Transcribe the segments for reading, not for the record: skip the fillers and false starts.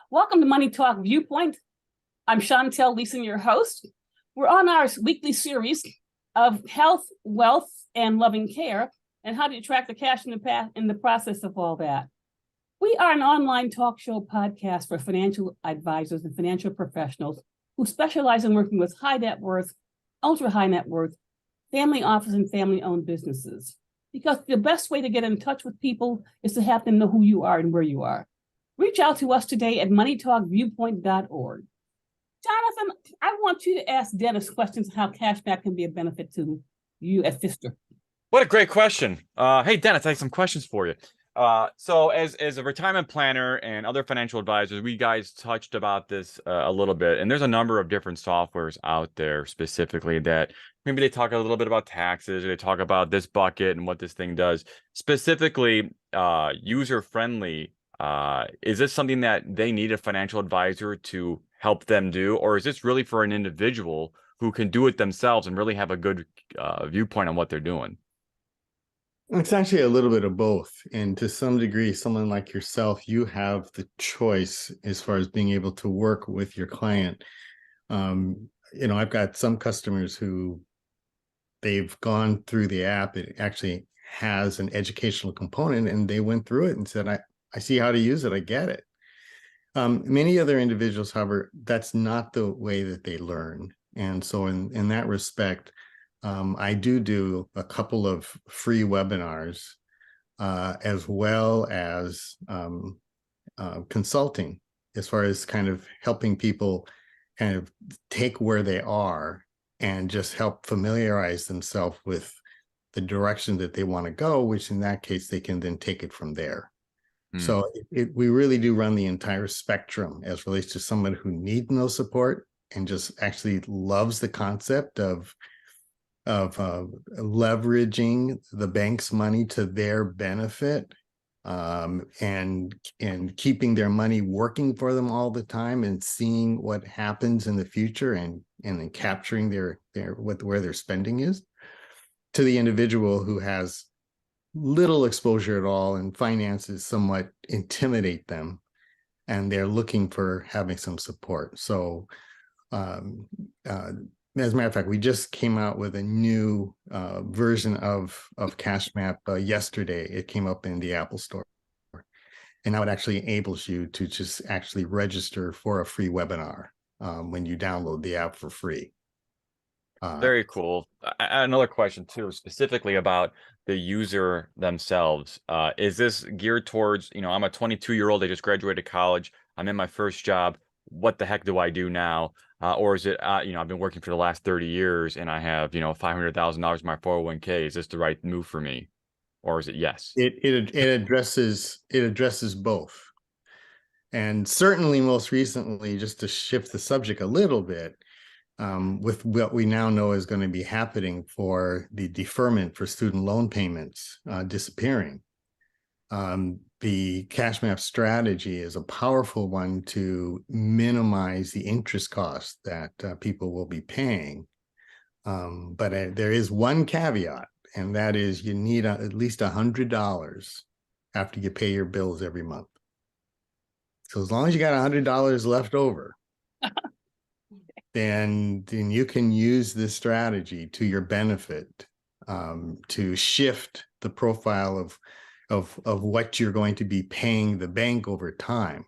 Welcome to Money Talk Viewpoint. I'm Shauntel, Leeson, your host. We're on our weekly series of health, wealth, and loving care, and how do you track the cash in the process of all that. We are an online talk show podcast for financial advisors and financial professionals who specialize in working with high net worth, ultra high net worth, family office, and family-owned businesses. Because the best way to get in touch with people is to have them know who you are and where you are. Reach out to us today at moneytalkviewpoint.org. Jonathan, I want you to ask Dennis questions on how CashMap can be a benefit to you at Pfisterer. What a great question. Hey, Dennis, I have some questions for you. So as a retirement planner and other financial advisors, we guys touched about this a little bit, and there's a number of different softwares out there specifically that maybe they talk a little bit about taxes, or they talk about this bucket and what this thing does. Specifically, user-friendly, is this something that they need a financial advisor to help them do, or is this really for an individual who can do it themselves and really have a good viewpoint on what they're doing? It's actually a little bit of both. And to some degree, someone like yourself, you have the choice as far as being able to work with your client. I've got some customers who they've gone through the app. It actually has an educational component, and they went through it and said, I see how to use it. I get it. Many other individuals, however, that's not the way that they learn. And so in that respect, I do a couple of free webinars, as well as consulting, as far as kind of helping people kind of take where they are and just help familiarize themselves with the direction that they want to go, which in that case, they can then take it from there. So we really do run the entire spectrum as relates to someone who needs no support and just actually loves the concept of leveraging the bank's money to their benefit, and keeping their money working for them all the time and seeing what happens in the future and then capturing where their spending is, to the individual who has little exposure at all and finances somewhat intimidate them and they're looking for having some support. So as a matter of fact, we just came out with a new version of CashMap yesterday. It came up in the Apple Store, and now it actually enables you to just actually register for a free webinar when you download the app for free. Very cool. Another question too, specifically about the user themselves. Is this geared towards, I'm a 22-year-old, I just graduated college, I'm in my first job, what the heck do I do now? Or is it, I've been working for the last 30 years and I have, $500,000 in my 401k. Is this the right move for me? Or is it yes? It addresses both. And certainly most recently, just to shift the subject a little bit, with what we now know is going to be happening for the deferment for student loan payments disappearing. The CashMap strategy is a powerful one to minimize the interest cost that people will be paying. But there is one caveat, and that is you need at least $100 after you pay your bills every month. So as long as you got $100 left over, then you can use this strategy to your benefit, to shift the profile of what you're going to be paying the bank over time,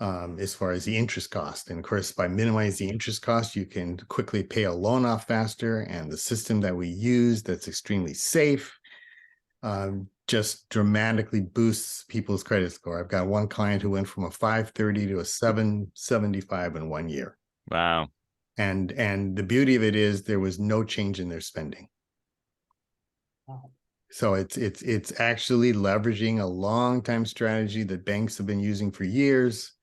as far as the interest cost. And of course, by minimizing the interest cost, you can quickly pay a loan off faster. And the system that we use that's extremely safe just dramatically boosts people's credit score. I've got one client who went from a 530 to a 775 in 1 year. Wow. And the beauty of it is there was no change in their spending. Wow. So it's actually leveraging a long-time strategy that banks have been using for years,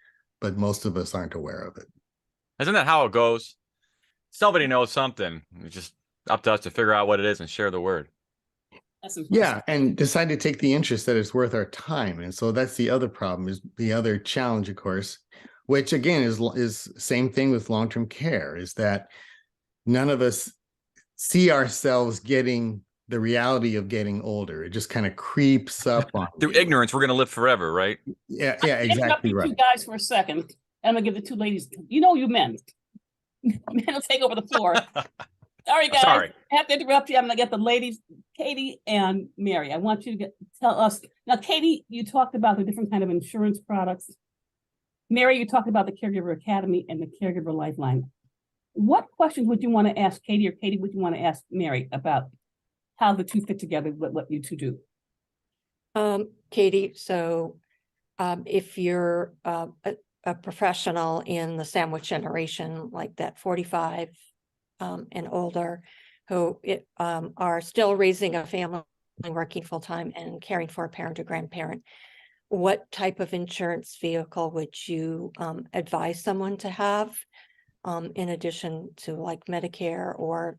but most of us aren't aware of it. Isn't that how it goes? Somebody knows something. It's just up to us to figure out what it is and share the word. Yeah, and decide to take the interest that it's worth our time. And so that's the other problem, is the other challenge, of course, which again is same thing with long-term care, is that none of us see ourselves getting the reality of getting older. It just kind of creeps up on Through you. ignorance, we're going to live forever, right? Yeah, Interrupt exactly you right. two guys for a second. I'm gonna give the two ladies. You know, you men. Men will take over the floor. Sorry, guys. Sorry. I have to interrupt you. I'm gonna get the ladies, Katie and Mary. I want you to tell us now. Katie, you talked about the different kind of insurance products. Mary, you talked about the Caregiver Academy and the Caregiver Lifeline. What questions would you want to ask Katie, or Katie, would you want to ask Mary about how the two fit together, what you two do? Katie, so if you're a professional in the sandwich generation, like that 45 and older, who are still raising a family, working full-time and caring for a parent or grandparent, what type of insurance vehicle would you advise someone to have in addition to like Medicare, or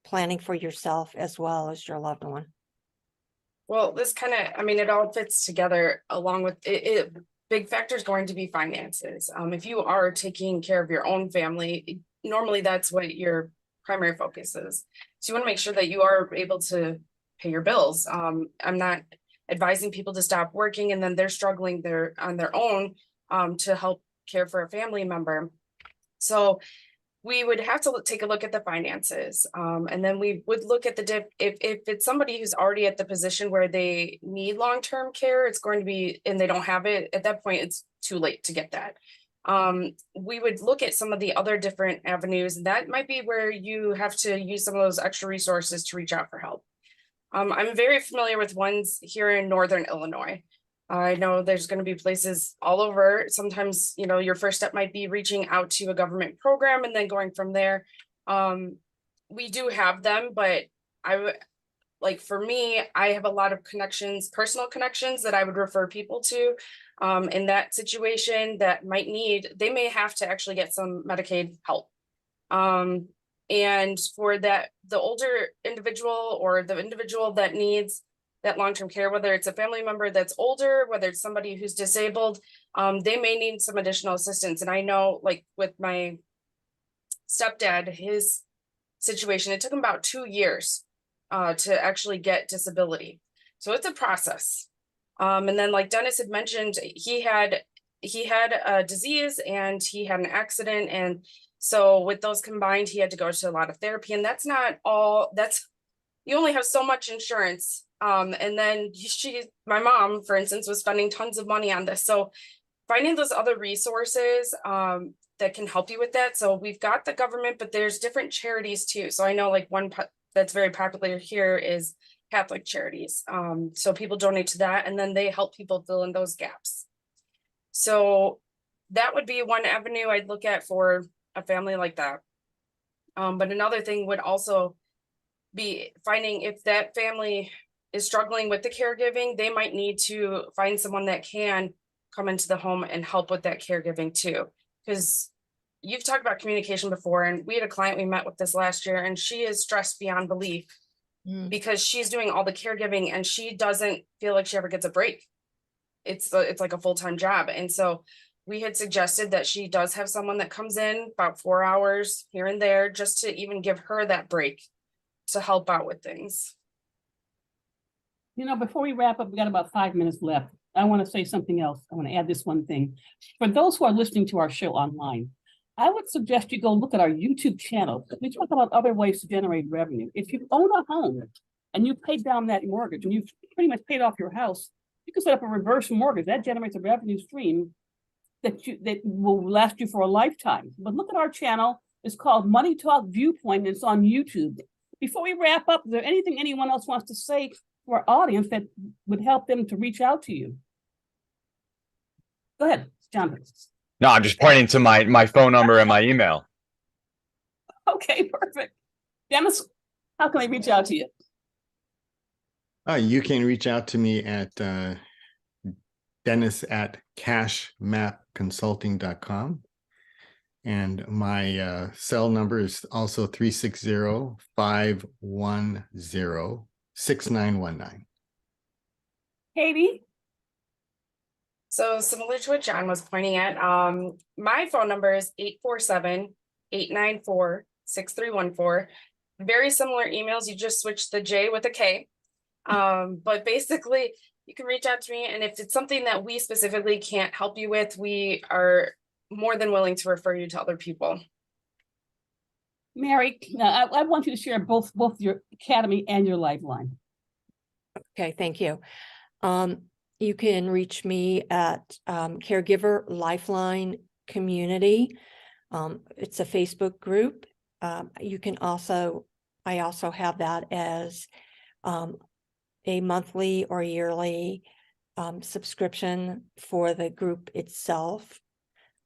planning for yourself as well as your loved one? Well, this kind of, I mean, it all fits together along with it. Big factor is going to be finances. If you are taking care of your own family, normally that's what your primary focus is. So you want to make sure that you are able to pay your bills. I'm not advising people to stop working and then they're struggling on their own to help care for a family member. So we would have to take a look at the finances. And then we would look at the if it's somebody who's already at the position where they need long-term care, it's going to be, and they don't have it at that point, it's too late to get that. We would look at some of the other different avenues, and that might be where you have to use some of those extra resources to reach out for help. I'm very familiar with ones here in Northern Illinois. I know there's going to be places all over. Sometimes, you know, your first step might be reaching out to a government program and then going from there. We do have them, but like for me, I have a lot of connections, personal connections that I would refer people to in that situation that they may have to actually get some Medicaid help. And for that, the older individual or the individual that needs that long-term care, whether it's a family member that's older, whether it's somebody who's disabled, they may need some additional assistance. And I know, like with my stepdad, his situation, it took him about 2 years to actually get disability. So it's a process. And then like Dennis had mentioned, he had a disease and he had an accident. And so with those combined, he had to go to a lot of therapy, and that's not all, you only have so much insurance. And then my mom, for instance, was spending tons of money on this. So finding those other resources that can help you with that. So we've got the government, but there's different charities too. So I know like one that's very popular here is Catholic Charities. So people donate to that, and then they help people fill in those gaps. So that would be one avenue I'd look at for a family like that. But another thing would also be finding if that family is struggling with the caregiving, they might need to find someone that can come into the home and help with that caregiving too. Because you've talked about communication before, and we had a client we met with this last year, and she is stressed beyond belief because she's doing all the caregiving and she doesn't feel like she ever gets a break. It's like a full-time job. And so we had suggested that she does have someone that comes in about 4 hours here and there, just to even give her that break to help out with things. You know, before we wrap up, we got about 5 minutes left. I want to say something else. I want to add this one thing. For those who are listening to our show online, I would suggest you go look at our YouTube channel. We talk about other ways to generate revenue. If you own a home and you paid down that mortgage and you've pretty much paid off your house, you can set up a reverse mortgage. That generates a revenue stream that will last you for a lifetime. But look at our channel. It's called Money Talk Viewpoint, and it's on YouTube. Before we wrap up, is there anything anyone else wants to say to our audience that would help them to reach out to you? Go ahead, John. No, I'm just pointing to my phone number and my email. Okay, perfect. Dennis, how can they reach out to you? You can reach out to me at Dennis at cashmapconsulting.com. And my cell number is also 360-510-6919. Katie? So similar to what John was pointing at, my phone number is 847-894-6314. very similar emails. You just switch the J with a K. But basically you can reach out to me, and if it's something that we specifically can't help you with, we are more than willing to refer you to other people. Mary, I want you to share both your academy and your lifeline. Okay, thank you. You can reach me at Caregiver Lifeline Community. It's a Facebook group. You can also, I also have that as a monthly or yearly subscription for the group itself,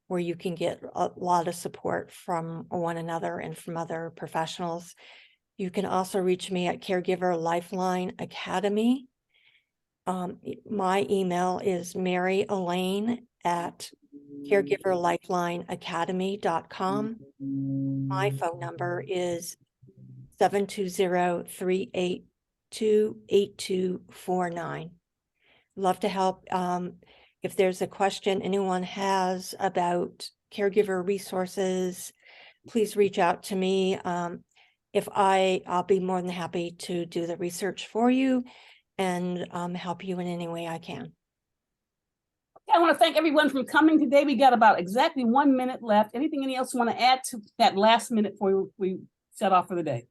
where you can get a lot of support from one another and from other professionals. You can also reach me at Caregiver Lifeline Academy. My email is maryelaine@caregiverlifelineacademy.com. My phone number is 720-382-8249. Love to help. If there's a question anyone has about caregiver resources, please reach out to me. I'll be more than happy to do the research for you and help you in any way I can. I want to thank everyone for coming today. We got about exactly 1 minute left. Anything else you want to add to that last minute before we set off for the day?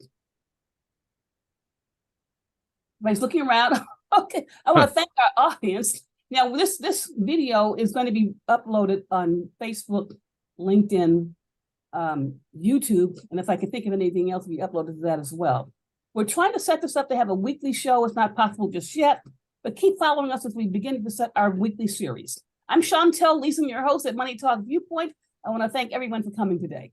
Everybody's looking around. Okay, I want to thank our audience. Now, this video is going to be uploaded on Facebook, LinkedIn, YouTube, and if I can think of anything else, we uploaded to that as well. We're trying to set this up to have a weekly show. It's not possible just yet, but keep following us as we begin to set our weekly series. I'm Shauntel Leeson, your host at Money Talk Viewpoint. I want to thank everyone for coming today.